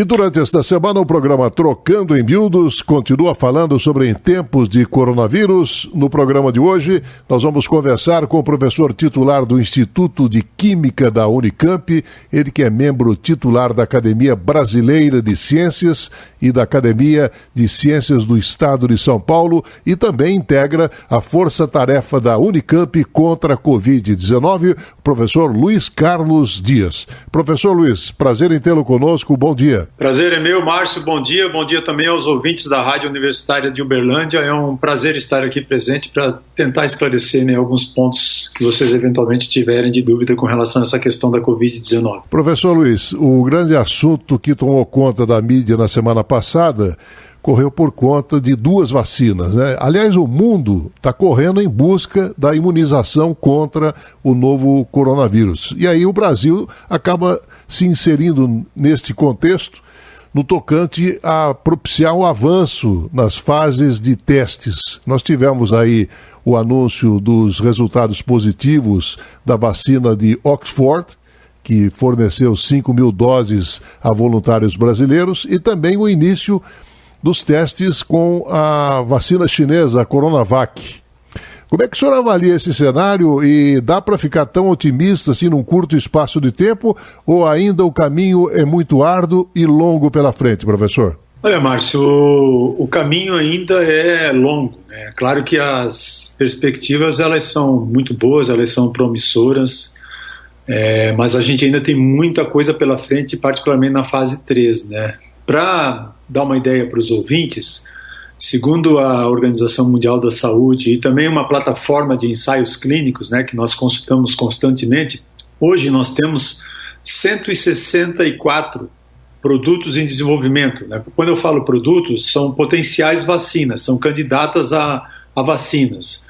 E durante esta semana o programa Trocando em Miúdos continua falando sobre em tempos de coronavírus. No programa de hoje nós vamos conversar com o professor titular do Instituto de Química da Unicamp, ele que é membro titular da Academia Brasileira de Ciências e da Academia de Ciências do Estado de São Paulo e também integra a força-tarefa da Unicamp contra a Covid-19, o professor Luiz Carlos Dias. Professor Luiz, prazer em tê-lo conosco, bom dia. Prazer é meu, Márcio, bom dia também aos ouvintes da Rádio Universitária de Uberlândia. É um prazer estar aqui presente para tentar esclarecer alguns pontos que vocês eventualmente tiverem de dúvida com relação a essa questão da Covid-19. Professor Luiz, o grande assunto que tomou conta da mídia na semana passada correu por conta de duas vacinas, né? Aliás, o mundo está correndo em busca da imunização contra o novo coronavírus. E aí o Brasil acaba se inserindo neste contexto no tocante a propiciar o avanço nas fases de testes. Nós tivemos aí o anúncio dos resultados positivos da vacina de Oxford, que forneceu 5 mil doses a voluntários brasileiros, e também o início dos testes com a vacina chinesa, a Coronavac. Como é que o senhor avalia esse cenário e dá para ficar tão otimista assim num curto espaço de tempo ou ainda o caminho é muito árduo e longo pela frente, professor? Olha, Márcio, o caminho ainda é longo. É claro que as perspectivas elas são muito boas, elas são promissoras, mas a gente ainda tem muita coisa pela frente, particularmente na fase 3, né? Para dar uma ideia para os ouvintes, segundo a Organização Mundial da Saúde e também uma plataforma de ensaios clínicos, né, que nós consultamos constantemente, hoje nós temos 164 produtos em desenvolvimento, né? Quando eu falo produtos, são potenciais vacinas, são candidatas a vacinas.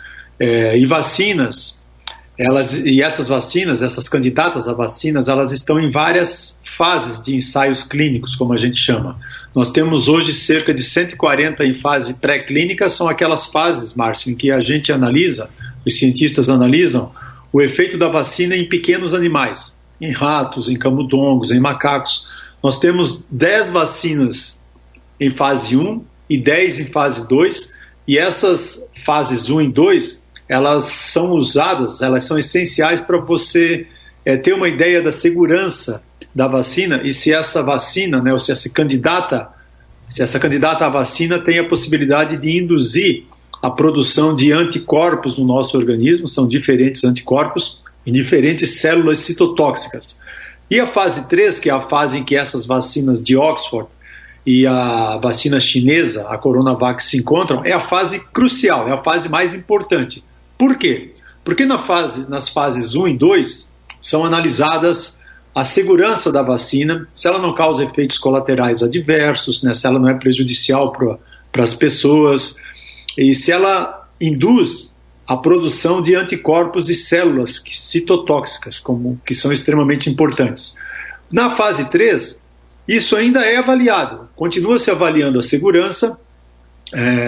E essas vacinas, essas candidatas a vacinas, elas estão em várias fases de ensaios clínicos, como a gente chama. Nós temos hoje cerca de 140 em fase pré-clínica, são aquelas fases, Márcio, em que a gente analisa, os cientistas analisam o efeito da vacina em pequenos animais, em ratos, em camundongos, em macacos. Nós temos 10 vacinas em fase 1 e 10 em fase 2, e essas fases 1 e 2, elas são usadas, elas são essenciais para você ter uma ideia da segurança da vacina e se essa vacina, né, ou se essa candidata à vacina tem a possibilidade de induzir a produção de anticorpos no nosso organismo, são diferentes anticorpos em diferentes células citotóxicas. E a fase 3, que é a fase em que essas vacinas de Oxford e a vacina chinesa, a Coronavac, se encontram, é a fase crucial, é a fase mais importante. Por quê? Porque nas fases 1 e 2 são analisadas a segurança da vacina, se ela não causa efeitos colaterais adversos, né, se ela não é prejudicial para as pessoas, e se ela induz a produção de anticorpos e células citotóxicas, que são extremamente importantes. Na fase 3, isso ainda é avaliado, continua se avaliando a segurança,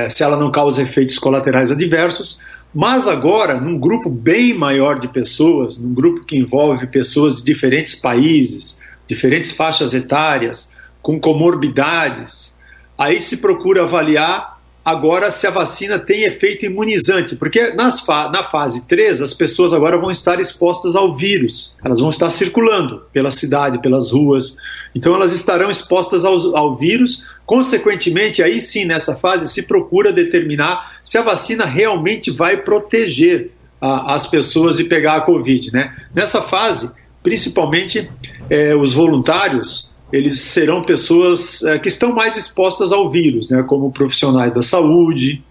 se ela não causa efeitos colaterais adversos, mas agora, num grupo bem maior de pessoas, num grupo que envolve pessoas de diferentes países, diferentes faixas etárias, com comorbidades, aí se procura avaliar agora se a vacina tem efeito imunizante, porque na fase 3 as pessoas agora vão estar expostas ao vírus, elas vão estar circulando pela cidade, pelas ruas, então elas estarão expostas ao vírus, consequentemente aí sim nessa fase se procura determinar se a vacina realmente vai proteger as pessoas de pegar a Covid, né? Nessa fase, principalmente os voluntários, eles serão pessoas que estão mais expostas ao vírus, né, como profissionais da saúde,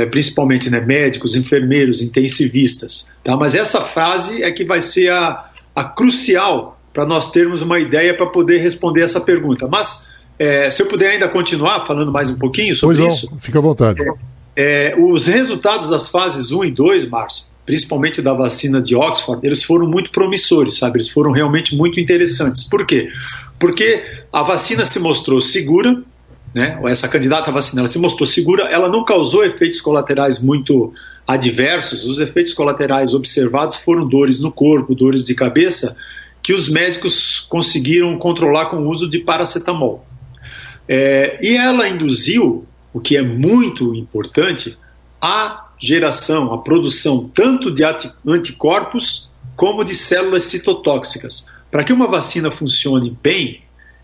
principalmente, né, médicos, enfermeiros, intensivistas. Tá? Mas essa fase é que vai ser a crucial para nós termos uma ideia para poder responder essa pergunta. Mas, se eu puder ainda continuar falando mais um pouquinho sobre isso... Fica à vontade. Os resultados das fases 1 e 2, Márcio, principalmente da vacina de Oxford, eles foram muito promissores, sabe? Eles foram realmente muito interessantes. Por quê? Porque a vacina se mostrou segura, né? Essa candidata à vacina ela se mostrou segura, ela não causou efeitos colaterais muito adversos, os efeitos colaterais observados foram dores no corpo, dores de cabeça, que os médicos conseguiram controlar com o uso de paracetamol. E ela induziu, o que é muito importante, a geração, a produção tanto de anticorpos como de células citotóxicas. Para que uma vacina funcione bem,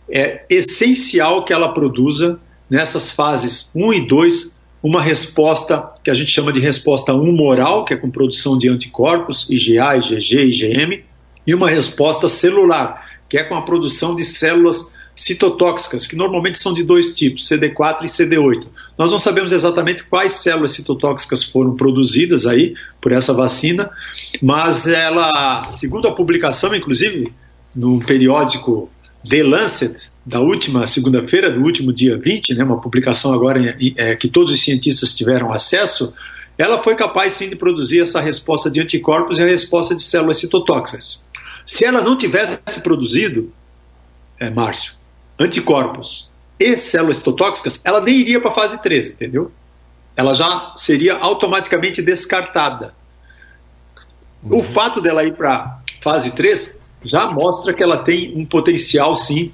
é essencial que ela produza, nessas fases 1 e 2, uma resposta que a gente chama de resposta humoral, que é com produção de anticorpos, IgA, IgG, IgM, e uma resposta celular, que é com a produção de células citotóxicas, que normalmente são de dois tipos, CD4 e CD8. Nós não sabemos exatamente quais células citotóxicas foram produzidas aí por essa vacina, mas ela, segundo a publicação, inclusive, no periódico The Lancet, da última segunda-feira, do último dia 20, né, uma publicação agora que todos os cientistas tiveram acesso, ela foi capaz sim de produzir essa resposta de anticorpos e a resposta de células citotóxicas. Se ela não tivesse produzido, Márcio, anticorpos e células citotóxicas, ela nem iria para a fase 3, entendeu? Ela já seria automaticamente descartada. O fato dela ir para a fase 3 já mostra que ela tem um potencial, sim,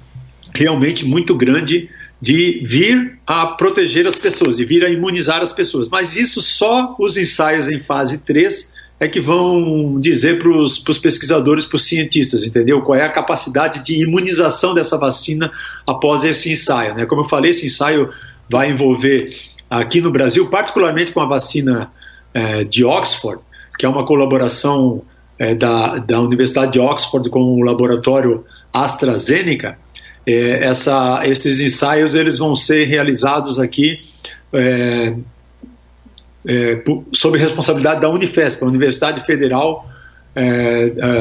realmente muito grande de vir a proteger as pessoas, de vir a imunizar as pessoas. Mas isso só os ensaios em fase 3 é que vão dizer para os pesquisadores, para os cientistas, entendeu? Qual é a capacidade de imunização dessa vacina após esse ensaio, né? Como eu falei, esse ensaio vai envolver, aqui no Brasil, particularmente com a vacina de Oxford, que é uma colaboração da Universidade de Oxford com o laboratório AstraZeneca. Esses ensaios eles vão ser realizados aqui sob responsabilidade da Unifesp, a Universidade Federal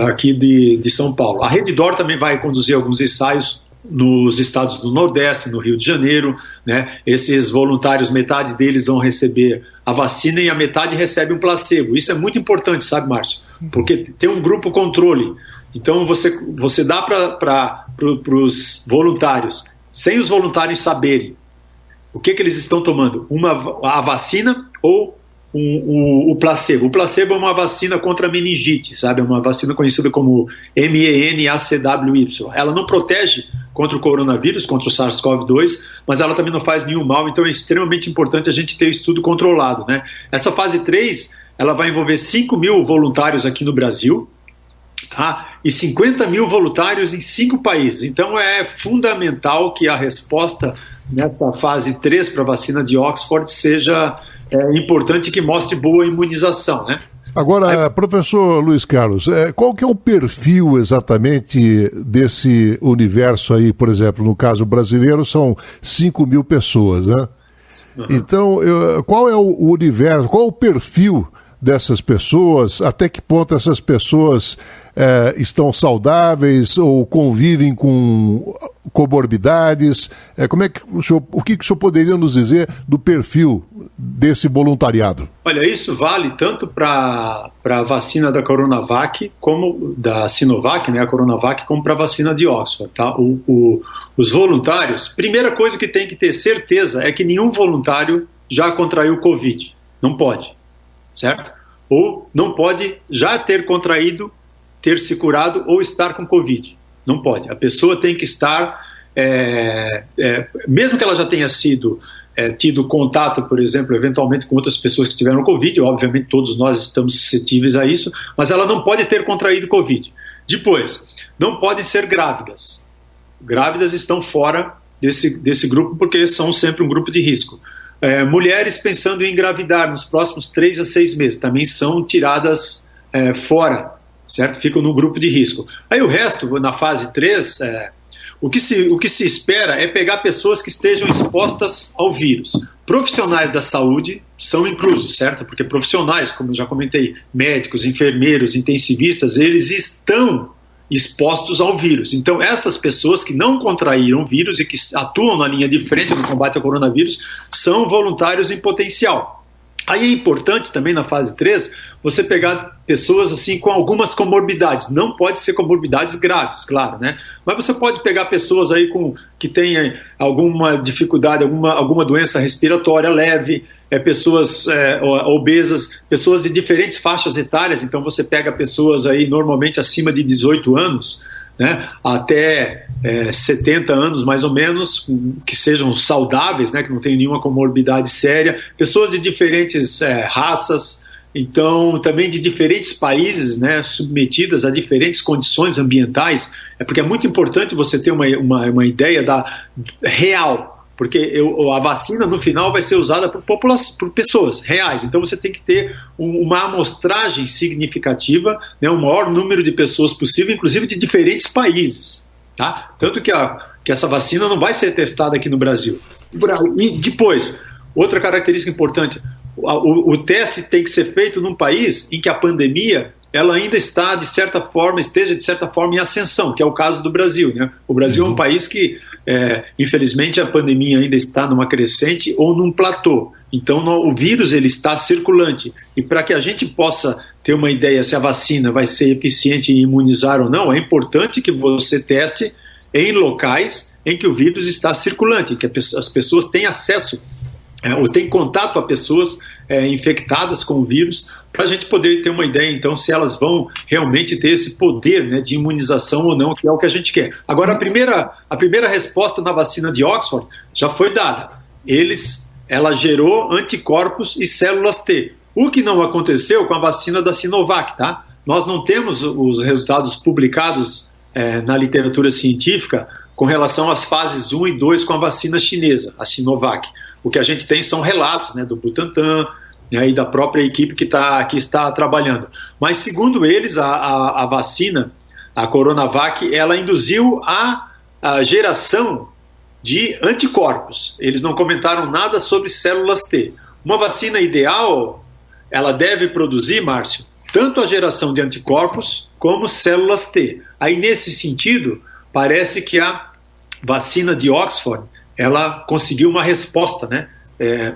aqui de São Paulo. A Redditor também vai conduzir alguns ensaios nos estados do Nordeste, no Rio de Janeiro, né? Esses voluntários, metade deles vão receber a vacina e a metade recebe um placebo. Isso é muito importante, sabe, Márcio? Porque tem um grupo controle. Então você dá para os voluntários, sem os voluntários saberem o que eles estão tomando, a vacina ou o placebo. O placebo é uma vacina contra a meningite, sabe? É uma vacina conhecida como MENACWY. Ela não protege contra o coronavírus, contra o SARS-CoV-2, mas ela também não faz nenhum mal, então é extremamente importante a gente ter estudo controlado, né? Essa fase 3, ela vai envolver 5 mil voluntários aqui no Brasil, tá? E 50 mil voluntários em 5 países. Então é fundamental que a resposta nessa fase 3 para a vacina de Oxford seja importante, que mostre boa imunização, né? Agora, professor Luiz Carlos, qual que é o perfil exatamente desse universo aí? Por exemplo, no caso brasileiro são 5 mil pessoas, né? Uhum. Então, qual é o universo, qual é o perfil dessas pessoas? Até que ponto essas pessoas estão saudáveis ou convivem com comorbidades? O que o senhor poderia nos dizer do perfil desse voluntariado? Olha, isso vale tanto para a vacina da Coronavac, como da Sinovac, né, a Coronavac, como para a vacina de Oxford. Tá? Os voluntários, primeira coisa que tem que ter certeza é que nenhum voluntário já contraiu Covid. Não pode, certo? Ou não pode já ter contraído, ter se curado ou estar com Covid. Não pode. A pessoa tem que estar, mesmo que ela já tenha tido contato, por exemplo, eventualmente com outras pessoas que tiveram Covid, obviamente todos nós estamos suscetíveis a isso, mas ela não pode ter contraído Covid. Depois, não podem ser grávidas. Grávidas estão fora desse grupo porque são sempre um grupo de risco. Mulheres pensando em engravidar nos próximos 3 a 6 meses também são tiradas fora, certo? Ficam no grupo de risco. Aí o resto, na fase 3, o que se espera é pegar pessoas que estejam expostas ao vírus. Profissionais da saúde são inclusos, certo? Porque profissionais, como eu já comentei, médicos, enfermeiros, intensivistas, eles estão expostos ao vírus. Então, essas pessoas que não contraíram vírus e que atuam na linha de frente no combate ao coronavírus são voluntários em potencial. Aí é importante também na fase 3 você pegar pessoas assim com algumas comorbidades. Não pode ser comorbidades graves, claro, né? Mas você pode pegar pessoas aí que têm alguma dificuldade, alguma doença respiratória leve, pessoas obesas, pessoas de diferentes faixas etárias. Então você pega pessoas aí normalmente acima de 18 anos, né, até 70 anos mais ou menos, que sejam saudáveis, né, que não tenham nenhuma comorbidade séria, pessoas de diferentes raças, então também de diferentes países, né, submetidas a diferentes condições ambientais, porque é muito importante você ter uma ideia real, porque a vacina no final vai ser usada por pessoas reais, então você tem que ter uma amostragem significativa, né, o maior número de pessoas possível, inclusive de diferentes países, tá? Tanto que essa vacina não vai ser testada aqui no Brasil. E depois, outra característica importante, o teste tem que ser feito num país em que a pandemia ela ainda esteja de certa forma em ascensão, que é o caso do Brasil, né? O Brasil é um país que, infelizmente, a pandemia ainda está numa crescente ou num platô. Então, o vírus ele está circulante. E para que a gente possa ter uma ideia se a vacina vai ser eficiente em imunizar ou não, é importante que você teste em locais em que o vírus está circulante, que as pessoas têm acesso ou tem contato a pessoas infectadas com o vírus, para a gente poder ter uma ideia, então, se elas vão realmente ter esse poder, né, de imunização ou não, que é o que a gente quer. Agora, a primeira resposta na vacina de Oxford já foi dada. Ela gerou anticorpos e células T, o que não aconteceu com a vacina da Sinovac, tá? Nós não temos os resultados publicados na literatura científica com relação às fases 1 e 2 com a vacina chinesa, a Sinovac. O que a gente tem são relatos, né, do Butantan, né, e da própria equipe que está trabalhando. Mas, segundo eles, a vacina, a Coronavac, ela induziu a geração de anticorpos. Eles não comentaram nada sobre células T. Uma vacina ideal, ela deve produzir, Márcio, tanto a geração de anticorpos como células T. Aí, nesse sentido, parece que a vacina de Oxford ela conseguiu uma resposta, né,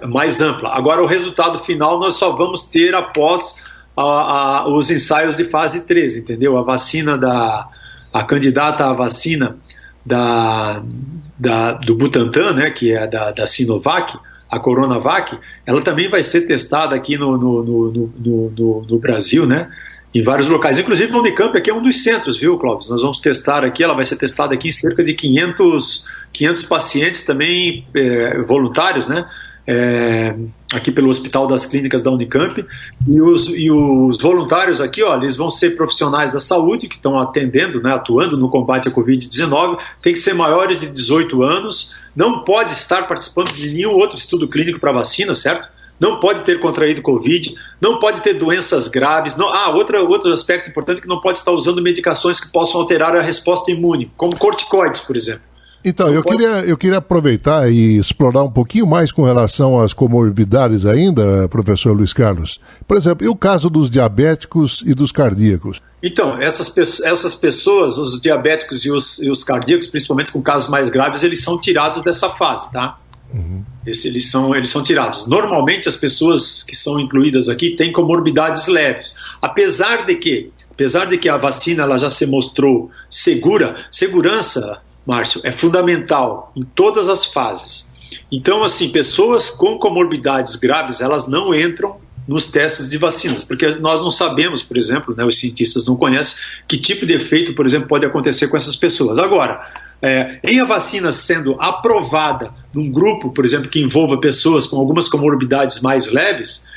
mais ampla. Agora, o resultado final nós só vamos ter após os ensaios de fase 3, entendeu? A vacina a candidata à vacina do Butantan, né, que é da Sinovac, a Coronavac, ela também vai ser testada aqui no Brasil, né, em vários locais, inclusive no Unicamp, aqui é um dos centros, viu, Clóvis? Nós vamos testar aqui, ela vai ser testada aqui em cerca de 500 pacientes também voluntários, né? Aqui pelo Hospital das Clínicas da Unicamp, e os voluntários aqui, ó, eles vão ser profissionais da saúde que estão atendendo, né, atuando no combate à Covid-19, tem que ser maiores de 18 anos, não pode estar participando de nenhum outro estudo clínico para vacina, certo? Não pode ter contraído Covid, não pode ter doenças graves. Outro aspecto importante é que não pode estar usando medicações que possam alterar a resposta imune, como corticoides, por exemplo. Então, eu queria aproveitar e explorar um pouquinho mais com relação às comorbidades ainda, professor Luiz Carlos. Por exemplo, e o caso dos diabéticos e dos cardíacos? Então, essas pessoas, os diabéticos e os cardíacos, principalmente com casos mais graves, eles são tirados dessa fase, tá? Uhum. Eles são tirados. Normalmente as pessoas que são incluídas aqui têm comorbidades leves, apesar de que a vacina ela já se mostrou segurança, Márcio, é fundamental em todas as fases. Então, assim, pessoas com comorbidades graves, elas não entram nos testes de vacinas, porque nós não sabemos, por exemplo, né, os cientistas não conhecem que tipo de efeito, por exemplo, pode acontecer com essas pessoas. Agora, em a vacina sendo aprovada num grupo, por exemplo, que envolva pessoas com algumas comorbidades mais leves,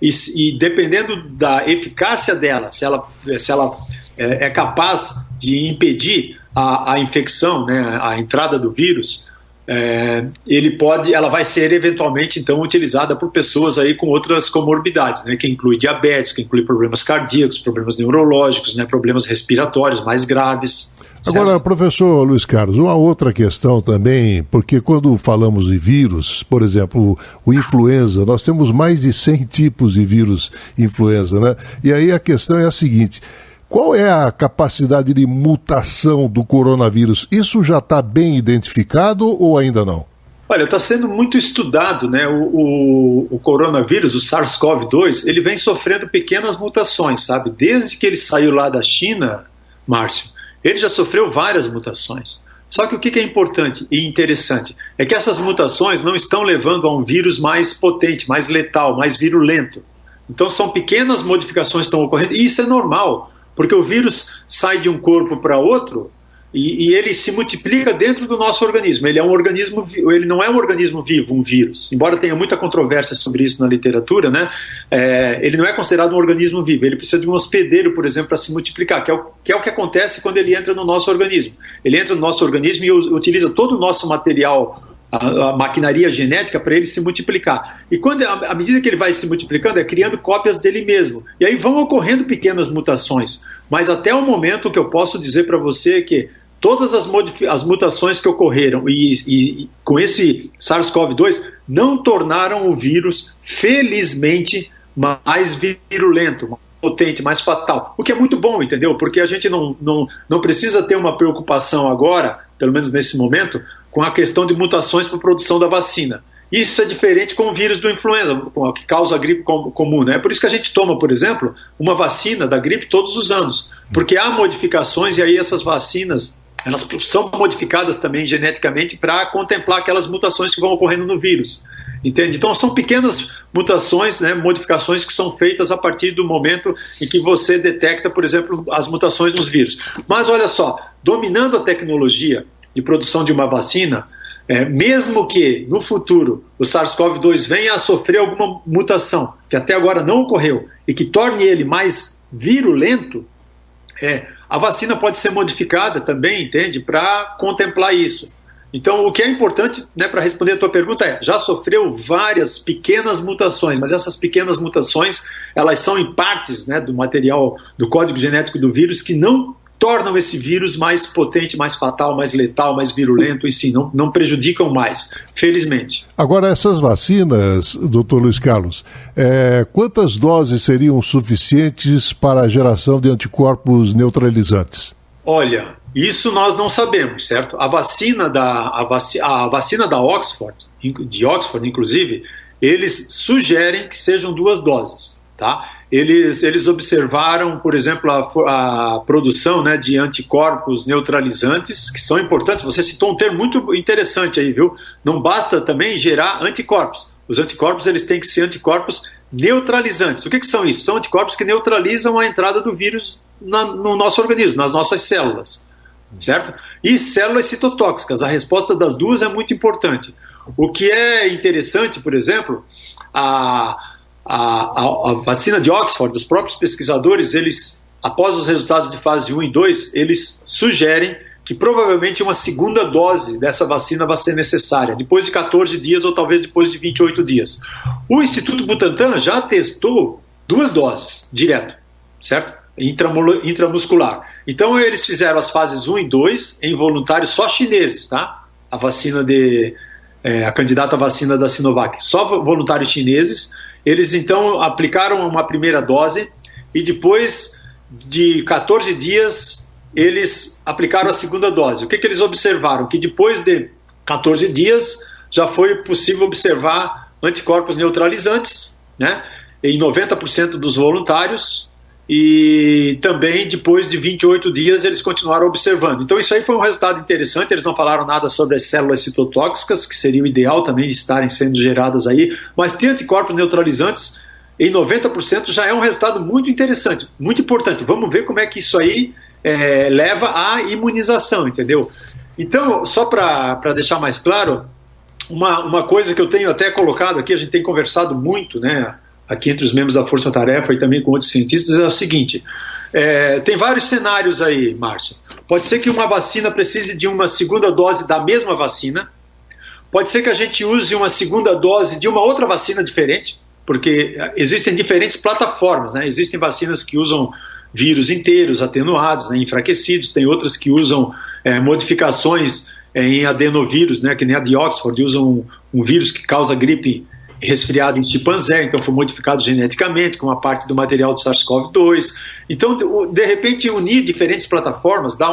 e dependendo da eficácia dela, se ela é capaz de impedir a infecção, né, a entrada do vírus, ela vai ser eventualmente então utilizada por pessoas aí com outras comorbidades, né, que inclui diabetes, que inclui problemas cardíacos, problemas neurológicos, né, problemas respiratórios mais graves. Agora, certo? Professor Luiz Carlos, uma outra questão também, porque quando falamos de vírus, por exemplo, o influenza, nós temos mais de 100 tipos de vírus influenza, né? E aí a questão é a seguinte: qual é a capacidade de mutação do coronavírus? Isso já está bem identificado ou ainda não? Olha, está sendo muito estudado, né? O coronavírus, o SARS-CoV-2, ele vem sofrendo pequenas mutações, sabe? Desde que ele saiu lá da China, Márcio, ele já sofreu várias mutações. Só que o que é importante e interessante é que essas mutações não estão levando a um vírus mais potente, mais letal, mais virulento. Então são pequenas modificações que estão ocorrendo, e isso é normal. Porque o vírus sai de um corpo para outro e ele se multiplica dentro do nosso organismo. Ele não é um organismo vivo, um vírus. Embora tenha muita controvérsia sobre isso na literatura, né? Ele não é considerado um organismo vivo. Ele precisa de um hospedeiro, por exemplo, para se multiplicar, que é o que acontece quando ele entra no nosso organismo. Ele entra no nosso organismo e utiliza todo o nosso material, a maquinaria genética, para ele se multiplicar. E à medida que ele vai se multiplicando, é criando cópias dele mesmo. E aí vão ocorrendo pequenas mutações. Mas até o momento, o que eu posso dizer para você é que todas as mutações que ocorreram e com esse SARS-CoV-2 não tornaram o vírus, felizmente, mais virulento, mais potente, mais fatal. O que é muito bom, entendeu? Porque a gente não precisa ter uma preocupação agora, pelo menos nesse momento, com a questão de mutações para a produção da vacina. Isso é diferente com o vírus do influenza, que causa a gripe comum, né? É por isso que a gente toma, por exemplo, uma vacina da gripe todos os anos, porque há modificações e aí essas vacinas elas são modificadas também geneticamente para contemplar aquelas mutações que vão ocorrendo no vírus, entende? Então são pequenas mutações, né, modificações que são feitas a partir do momento em que você detecta, por exemplo, as mutações nos vírus. Mas olha só, dominando a tecnologia de produção de uma vacina, mesmo que no futuro o SARS-CoV-2 venha a sofrer alguma mutação, que até agora não ocorreu, e que torne ele mais virulento, a vacina pode ser modificada também, entende, para contemplar isso. Então, o que é importante, né, para responder a tua pergunta já sofreu várias pequenas mutações, mas essas pequenas mutações, elas são em partes, né, do material, do código genético do vírus, que não tornam esse vírus mais potente, mais fatal, mais letal, mais virulento, e sim, não prejudicam mais, felizmente. Agora, essas vacinas, doutor Luiz Carlos, quantas doses seriam suficientes para a geração de anticorpos neutralizantes? Olha, isso nós não sabemos, certo? A vacina da Oxford, de Oxford, inclusive, eles sugerem que sejam 2 doses, tá? Eles observaram, por exemplo, a produção, né, de anticorpos neutralizantes, que são importantes. Você citou um termo muito interessante aí, viu? Não basta também gerar anticorpos. Os anticorpos, eles têm que ser anticorpos neutralizantes. O que são isso? São anticorpos que neutralizam a entrada do vírus no nosso organismo, nas nossas células, certo? E células citotóxicas. A resposta das duas é muito importante. O que é interessante, por exemplo, a vacina de Oxford, os próprios pesquisadores, eles, após os resultados de fase 1 e 2, eles sugerem que provavelmente uma segunda dose dessa vacina vai ser necessária, depois de 14 dias ou talvez depois de 28 dias. O Instituto Butantan já testou 2 doses, direto, certo? Intramuscular. Então eles fizeram as fases 1 e 2 em voluntários só chineses, tá? A vacina a candidata à vacina da Sinovac, só voluntários chineses. Eles então aplicaram uma primeira dose e depois de 14 dias eles aplicaram a segunda dose. O que eles observaram? Que depois de 14 dias já foi possível observar anticorpos neutralizantes, né, em 90% dos voluntários, e também depois de 28 dias eles continuaram observando. Então isso aí foi um resultado interessante. Eles não falaram nada sobre as células citotóxicas, que seria o ideal também estarem sendo geradas aí, mas ter anticorpos neutralizantes em 90% já é um resultado muito interessante, muito importante. Vamos ver como é que isso aí leva à imunização, entendeu? Então, só para deixar mais claro, uma coisa que eu tenho até colocado aqui, a gente tem conversado muito, né, aqui entre os membros da Força Tarefa e também com outros cientistas, é o seguinte: tem vários cenários aí, Márcio. Pode ser que uma vacina precise de uma segunda dose da mesma vacina, pode ser que a gente use uma segunda dose de uma outra vacina diferente, porque existem diferentes plataformas, né? Existem vacinas que usam vírus inteiros, atenuados, né, enfraquecidos, tem outras que usam modificações em adenovírus, né, que nem a de Oxford, usam um vírus que causa gripe resfriado em chimpanzé, então foi modificado geneticamente com uma parte do material do SARS-CoV-2. Então, de repente, unir diferentes plataformas, dar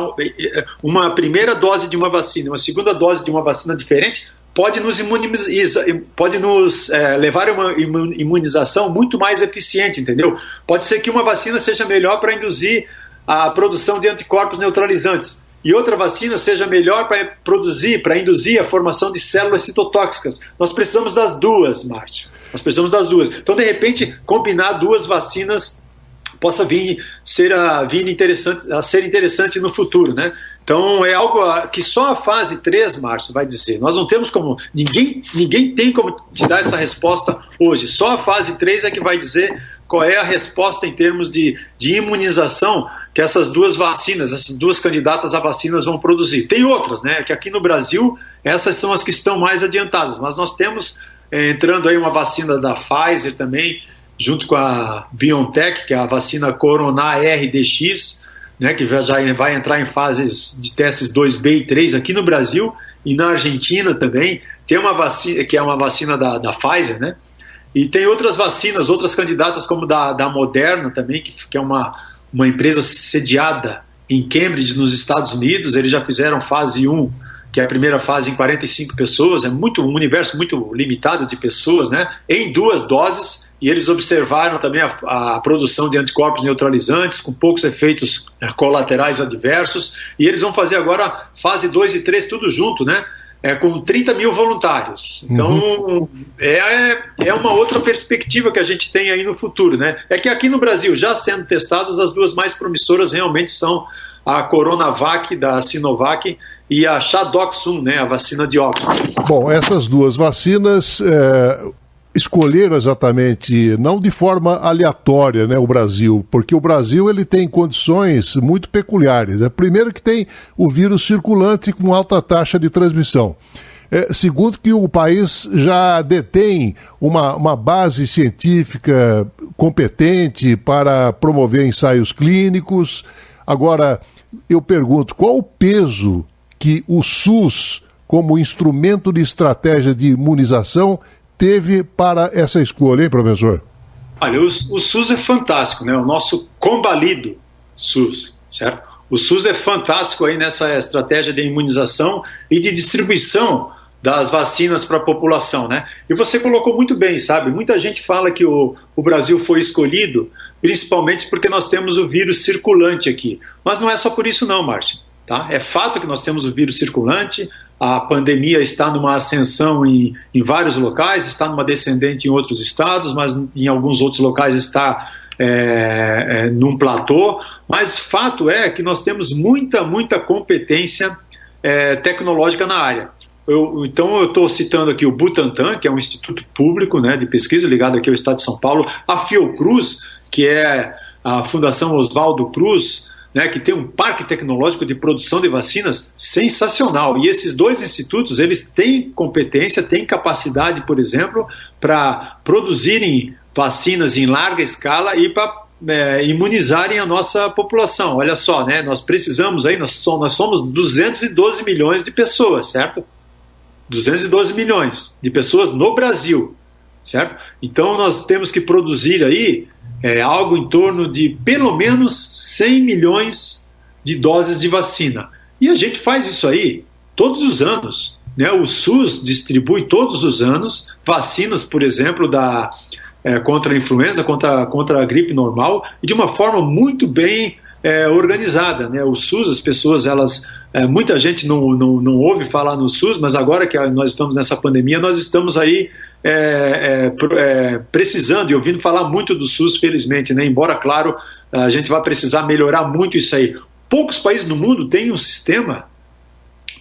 uma primeira dose de uma vacina, uma segunda dose de uma vacina diferente, pode nos levar a uma imunização muito mais eficiente, entendeu? Pode ser que uma vacina seja melhor para induzir a produção de anticorpos neutralizantes e outra vacina seja melhor para induzir a formação de células citotóxicas. Nós precisamos das duas, Márcio. Nós precisamos das duas. Então, de repente, combinar 2 vacinas possa vir a ser interessante no futuro, né? Então é algo que só a fase 3, Márcio, vai dizer. Nós não temos como, ninguém tem como te dar essa resposta hoje. Só a fase 3 é que vai dizer qual é a resposta em termos de imunização que essas duas vacinas, essas duas candidatas a vacinas vão produzir. Tem outras, né? Que aqui no Brasil, essas são as que estão mais adiantadas, mas nós temos entrando aí uma vacina da Pfizer também, junto com a BioNTech, que é a vacina Coronavac RDX, né, que já vai entrar em fases de testes 2B e 3 aqui no Brasil e na Argentina também. Tem uma vacina, que é uma vacina da Pfizer, né? E tem outras vacinas, outras candidatas como da Moderna também, que é uma empresa sediada em Cambridge, nos Estados Unidos. Eles já fizeram fase 1, que é a primeira fase em 45 pessoas, um universo muito limitado de pessoas, né, em 2 doses, e eles observaram também a produção de anticorpos neutralizantes, com poucos efeitos colaterais adversos, e eles vão fazer agora fase 2 e 3 tudo junto, né, com 30 mil voluntários. Então, é uma outra perspectiva que a gente tem aí no futuro, né, é que aqui no Brasil, já sendo testadas, as duas mais promissoras realmente são a Coronavac, da Sinovac, e a Shadoxun, né, a vacina de Oxford. Bom, essas duas vacinas escolheram exatamente, não de forma aleatória, né, o Brasil, porque o Brasil ele tem condições muito peculiares. Primeiro que tem o vírus circulante com alta taxa de transmissão. Segundo que o país já detém uma base científica competente para promover ensaios clínicos. Agora, eu pergunto, qual o peso que o SUS, como instrumento de estratégia de imunização, teve para essa escolha, hein, professor? Olha, o SUS é fantástico, né? O nosso combalido SUS, certo? O SUS é fantástico aí nessa estratégia de imunização e de distribuição das vacinas para a população, né? E você colocou muito bem, sabe? Muita gente fala que o Brasil foi escolhido principalmente porque nós temos o vírus circulante aqui. Mas não é só por isso não, Márcio. Tá? É fato que nós temos o vírus circulante, a pandemia está numa ascensão em vários locais, está numa descendente em outros estados, mas em alguns outros locais está num platô, mas fato é que nós temos muita competência tecnológica na área. Então eu estou citando aqui o Butantan, que é um instituto público, né, de pesquisa ligado aqui ao Estado de São Paulo, a Fiocruz, que é a Fundação Oswaldo Cruz, né, que tem um parque tecnológico de produção de vacinas sensacional. E esses dois institutos, eles têm competência, têm capacidade, por exemplo, para produzirem vacinas em larga escala e para imunizarem a nossa população. Olha só, né, nós precisamos aí, nós somos 212 milhões de pessoas, certo? 212 milhões de pessoas no Brasil, certo? Então nós temos que produzir aí algo em torno de pelo menos 100 milhões de doses de vacina. E a gente faz isso aí todos os anos, né? O SUS distribui todos os anos vacinas, por exemplo, contra a influenza, contra a gripe normal, e de uma forma muito bem organizada, né? O SUS, as pessoas, muita gente não ouve falar no SUS, mas agora que nós estamos nessa pandemia, nós estamos aí precisando e ouvindo falar muito do SUS, felizmente, né? Embora, claro, a gente vai precisar melhorar muito isso aí. Poucos países no mundo têm um sistema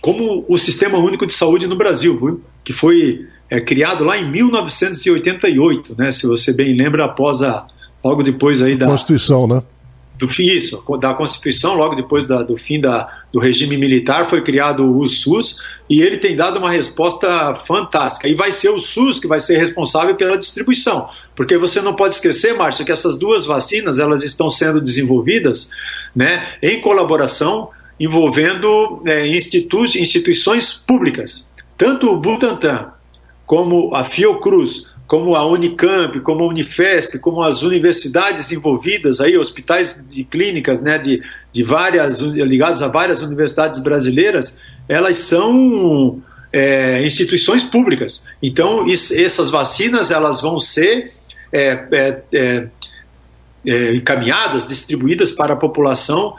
como o Sistema Único de Saúde no Brasil, viu? Que foi criado lá em 1988, né? Se você bem lembra, logo depois aí da Constituição, né? Da Constituição, logo depois do fim do regime militar, foi criado o SUS, e ele tem dado uma resposta fantástica. E vai ser o SUS que vai ser responsável pela distribuição, porque você não pode esquecer, Márcio, que essas duas vacinas, elas estão sendo desenvolvidas, né, em colaboração, envolvendo instituições públicas. Tanto o Butantan, como a Fiocruz, como a Unicamp, como a Unifesp, como as universidades envolvidas aí, hospitais de clínicas, né, ligados a várias universidades brasileiras, elas são instituições públicas. Então, essas vacinas, elas vão ser encaminhadas, distribuídas para a população,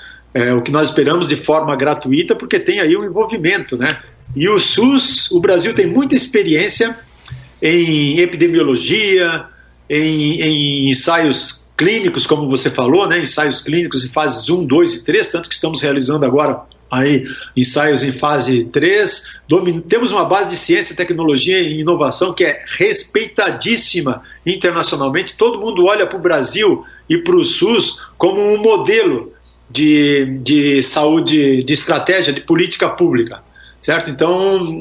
o que nós esperamos de forma gratuita, porque tem aí um envolvimento, né? E o SUS, o Brasil tem muita experiência em epidemiologia, em ensaios clínicos, como você falou, né, ensaios clínicos em fases 1, 2 e 3, tanto que estamos realizando agora aí ensaios em fase 3, temos uma base de ciência, tecnologia e inovação que é respeitadíssima internacionalmente, todo mundo olha para o Brasil e para o SUS como um modelo de saúde, de estratégia, de política pública, certo? Então,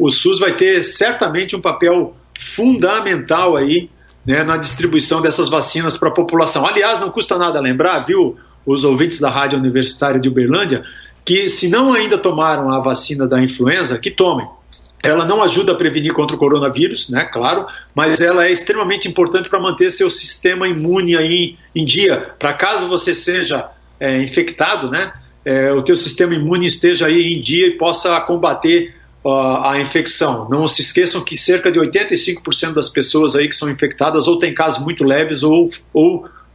o SUS vai ter certamente um papel fundamental aí, né, na distribuição dessas vacinas para a população. Aliás, não custa nada lembrar, viu, os ouvintes da Rádio Universitária de Uberlândia, que se não ainda tomaram a vacina da influenza, que tomem. Ela não ajuda a prevenir contra o coronavírus, né, claro, mas ela é extremamente importante para manter seu sistema imune aí em dia, para caso você seja infectado, né, o teu sistema imune esteja aí em dia e possa combater a infecção. Não se esqueçam que cerca de 85% das pessoas aí que são infectadas ou têm casos muito leves ou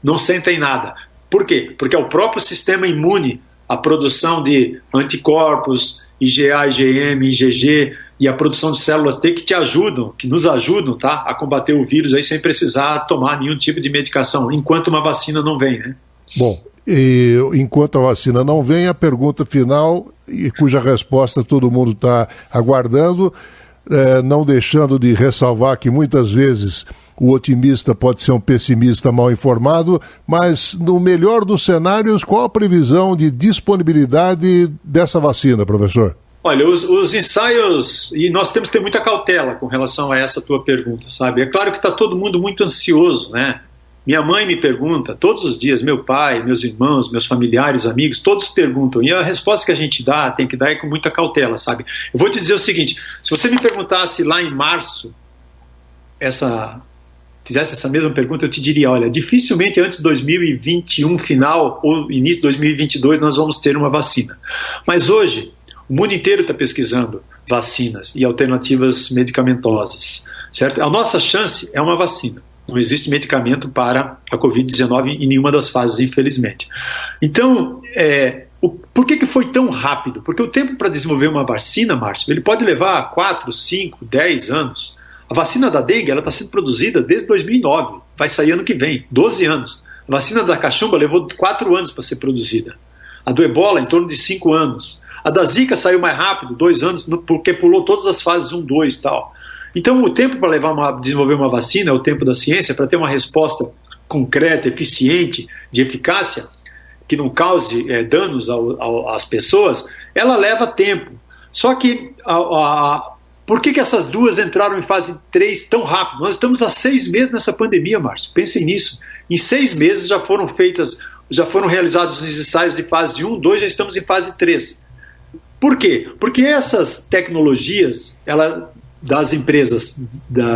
não sentem nada. Por quê? Porque é o próprio sistema imune, a produção de anticorpos, IgA, IgM, IgG e a produção de células T que nos ajudam, tá, a combater o vírus aí sem precisar tomar nenhum tipo de medicação, enquanto uma vacina não vem, né? Bom, e enquanto a vacina não vem, a pergunta final, e cuja resposta todo mundo está aguardando, não deixando de ressalvar que muitas vezes o otimista pode ser um pessimista mal informado, mas no melhor dos cenários, qual a previsão de disponibilidade dessa vacina, professor? Olha, os ensaios, e nós temos que ter muita cautela com relação a essa tua pergunta, sabe? É claro que está todo mundo muito ansioso, né? Minha mãe me pergunta todos os dias, meu pai, meus irmãos, meus familiares, amigos, todos perguntam, e a resposta que a gente tem que dar é com muita cautela, sabe? Eu vou te dizer o seguinte, se você me perguntasse lá em março, fizesse essa mesma pergunta, eu te diria, olha, dificilmente antes de 2021 final ou início de 2022 nós vamos ter uma vacina. Mas hoje, o mundo inteiro está pesquisando vacinas e alternativas medicamentosas, certo? A nossa chance é uma vacina. Não existe medicamento para a Covid-19 em nenhuma das fases, infelizmente. Então, por que foi tão rápido? Porque o tempo para desenvolver uma vacina, Márcio, ele pode levar 4, 5, 10 anos. A vacina da dengue está sendo produzida desde 2009, vai sair ano que vem, 12 anos. A vacina da cachumba levou 4 anos para ser produzida. A do ebola, em torno de 5 anos. A da zika saiu mais rápido, 2 anos, porque pulou todas as fases 1, 2 e tal. Então, o tempo para desenvolver uma vacina é o tempo da ciência, para ter uma resposta concreta, eficiente, de eficácia, que não cause danos às pessoas, ela leva tempo. Só que, por que essas duas entraram em fase 3 tão rápido? Nós estamos há 6 meses nessa pandemia, Márcio. Pensem nisso. Em 6 meses já foram realizados os ensaios de fase 1, 2, já estamos em fase 3. Por quê? Porque essas tecnologias, das empresas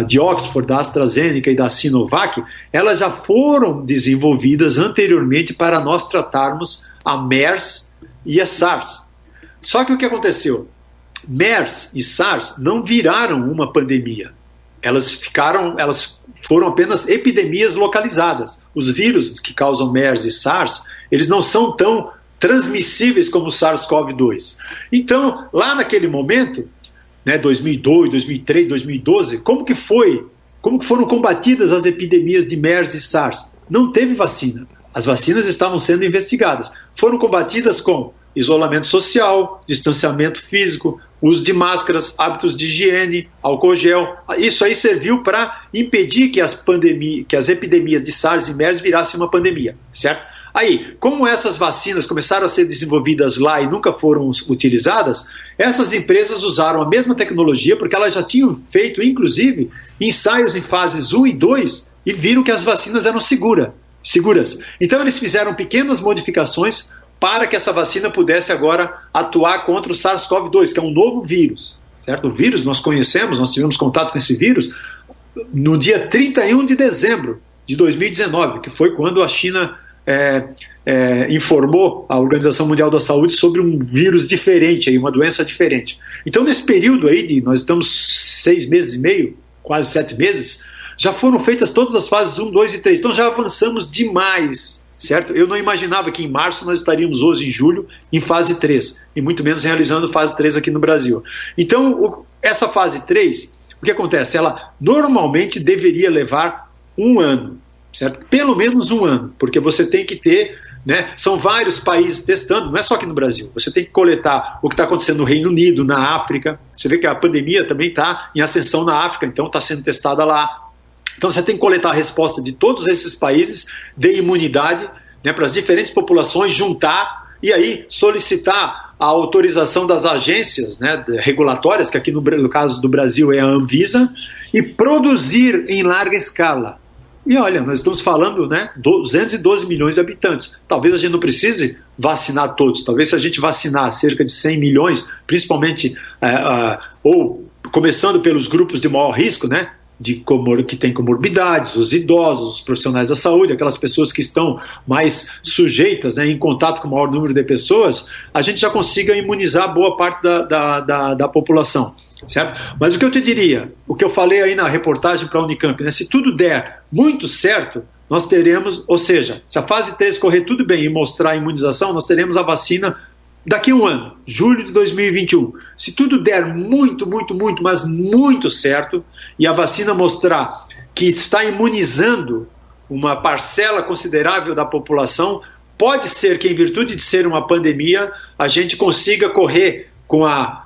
de Oxford, da AstraZeneca e da Sinovac, elas já foram desenvolvidas anteriormente para nós tratarmos a MERS e a SARS. Só que o que aconteceu? MERS e SARS não viraram uma pandemia. Elas foram apenas epidemias localizadas. Os vírus que causam MERS e SARS, eles não são tão transmissíveis como o SARS-CoV-2. Então, lá naquele momento, 2002, 2003, 2012, como que foram combatidas as epidemias de MERS e SARS? Não teve vacina. As vacinas estavam sendo investigadas. Foram combatidas com isolamento social, distanciamento físico, uso de máscaras, hábitos de higiene, álcool gel. Isso aí serviu para impedir que as epidemias de SARS e MERS virassem uma pandemia, certo? Aí, como essas vacinas começaram a ser desenvolvidas lá e nunca foram utilizadas, essas empresas usaram a mesma tecnologia, porque elas já tinham feito, inclusive, ensaios em fases 1 e 2 e viram que as vacinas eram seguras. Então, eles fizeram pequenas modificações para que essa vacina pudesse agora atuar contra o SARS-CoV-2, que é um novo vírus, certo? O vírus nós conhecemos, nós tivemos contato com esse vírus no dia 31 de dezembro de 2019, que foi quando a China informou a Organização Mundial da Saúde sobre um vírus diferente, uma doença diferente. Então, nesse período aí, nós estamos 6 meses e meio, quase 7 meses, já foram feitas todas as fases 1, 2 e 3. Então, já avançamos demais, certo? Eu não imaginava que em março nós estaríamos hoje, em julho, em fase 3, e muito menos realizando fase 3 aqui no Brasil. Então, essa fase 3, o que acontece? Ela normalmente deveria levar 1 ano. certo? Pelo menos um ano, porque você tem que ter, né, são vários países testando, não é só aqui no Brasil, você tem que coletar o que está acontecendo no Reino Unido, na África, você vê que a pandemia também está em ascensão na África, então está sendo testada lá. Então você tem que coletar a resposta de todos esses países de imunidade, né, para as diferentes populações, juntar e aí solicitar a autorização das agências, né, regulatórias, que aqui no caso do Brasil é a Anvisa, e produzir em larga escala. E olha, nós estamos falando, né, 212 milhões de habitantes. Talvez a gente não precise vacinar todos. Talvez se a gente vacinar cerca de 100 milhões, principalmente, ou começando pelos grupos de maior risco, né, que tem comorbidades, os idosos, os profissionais da saúde, aquelas pessoas que estão mais sujeitas, né, em contato com o maior número de pessoas, a gente já consiga imunizar boa parte da população. Certo? Mas o que eu te diria, o que eu falei aí na reportagem para a Unicamp, né, se tudo der muito certo, nós teremos, ou seja, se a fase 3 correr tudo bem e mostrar a imunização, nós teremos a vacina daqui a um ano, julho de 2021. Se tudo der muito, muito, muito, mas muito certo, e a vacina mostrar que está imunizando uma parcela considerável da população, pode ser que, em virtude de ser uma pandemia, a gente consiga correr com a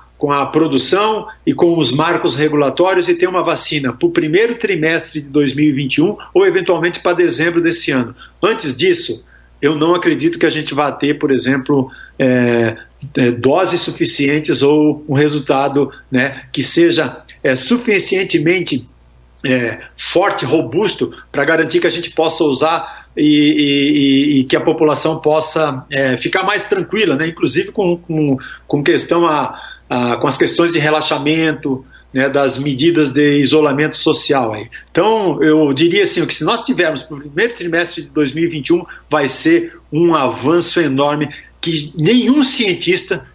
produção e com os marcos regulatórios e ter uma vacina para o primeiro trimestre de 2021 ou eventualmente para dezembro desse ano. Antes disso, eu não acredito que a gente vá ter, por exemplo, doses suficientes ou um resultado, né, que seja suficientemente forte, robusto, para garantir que a gente possa usar e que a população possa ficar mais tranquila, né, inclusive com as questões de relaxamento, né, das medidas de isolamento social. Aí. Então, eu diria assim, que se nós tivermos para o primeiro trimestre de 2021, vai ser um avanço enorme que nenhum cientista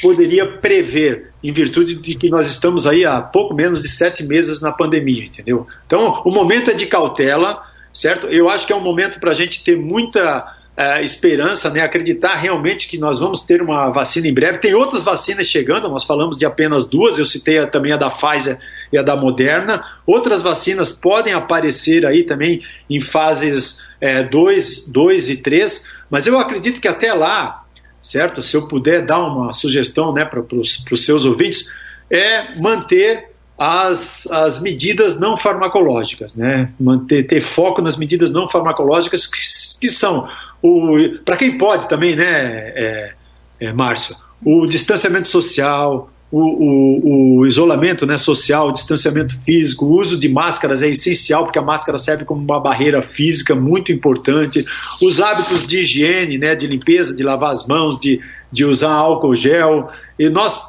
poderia prever, em virtude de que nós estamos aí há pouco menos de 7 meses na pandemia, entendeu? Então, o momento é de cautela, certo? Eu acho que é um momento para a gente ter muita esperança, né, acreditar realmente que nós vamos ter uma vacina em breve. Tem outras vacinas chegando, nós falamos de apenas 2, eu citei também a da Pfizer e a da Moderna. Outras vacinas podem aparecer aí também em fases 2 e 3, mas eu acredito que até lá, certo? Se eu puder dar uma sugestão, né, para os seus ouvintes, manter as medidas não farmacológicas, né? Ter foco nas medidas não farmacológicas que são, para quem pode também, né, Márcio, o distanciamento social, o isolamento, né, social, o distanciamento físico, o uso de máscaras é essencial, porque a máscara serve como uma barreira física muito importante, os hábitos de higiene, né, de limpeza, de lavar as mãos, de usar álcool gel, e nós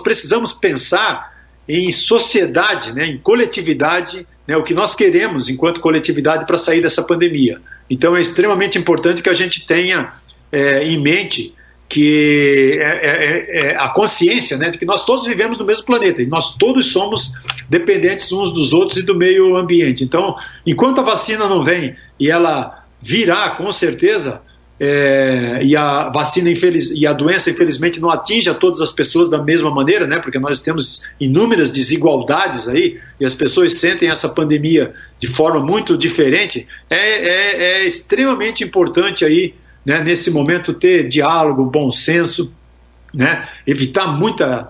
precisamos pensar em sociedade, né, em coletividade, né, o que nós queremos enquanto coletividade para sair dessa pandemia. Então é extremamente importante que a gente tenha em mente que a consciência, né, de que nós todos vivemos no mesmo planeta e nós todos somos dependentes uns dos outros e do meio ambiente. Então, enquanto a vacina não vem, e ela virá com certeza, e a vacina e a doença infelizmente não atinge a todas as pessoas da mesma maneira, né, porque nós temos inúmeras desigualdades aí e as pessoas sentem essa pandemia de forma muito diferente, é extremamente importante aí, né, nesse momento ter diálogo, bom senso, né, evitar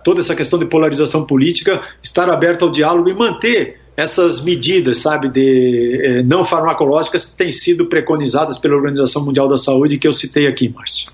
toda essa questão de polarização política, estar aberto ao diálogo e manter essas medidas, sabe, não farmacológicas que têm sido preconizadas pela Organização Mundial da Saúde, que eu citei aqui, Márcio.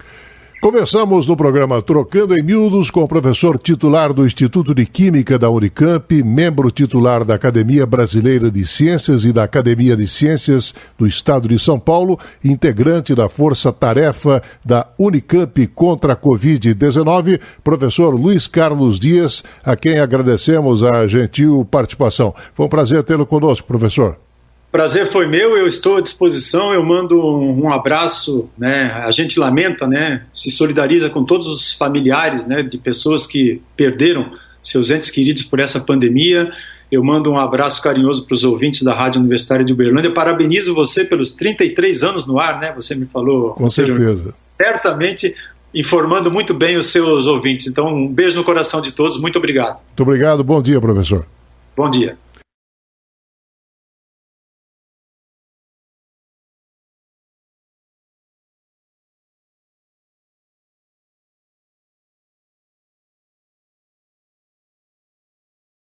Começamos no programa Trocando em Miúdos com o professor titular do Instituto de Química da Unicamp, membro titular da Academia Brasileira de Ciências e da Academia de Ciências do Estado de São Paulo, integrante da Força Tarefa da Unicamp contra a Covid-19, professor Luiz Carlos Dias, a quem agradecemos a gentil participação. Foi um prazer tê-lo conosco, professor. Prazer foi meu, eu estou à disposição, eu mando um abraço, né, a gente lamenta, né, se solidariza com todos os familiares, né, de pessoas que perderam seus entes queridos por essa pandemia. Eu mando um abraço carinhoso para os ouvintes da Rádio Universitária de Uberlândia, parabenizo você pelos 33 anos no ar, né, você me falou. Com certeza. Certamente informando muito bem os seus ouvintes, então um beijo no coração de todos, muito obrigado. Muito obrigado, bom dia, professor. Bom dia.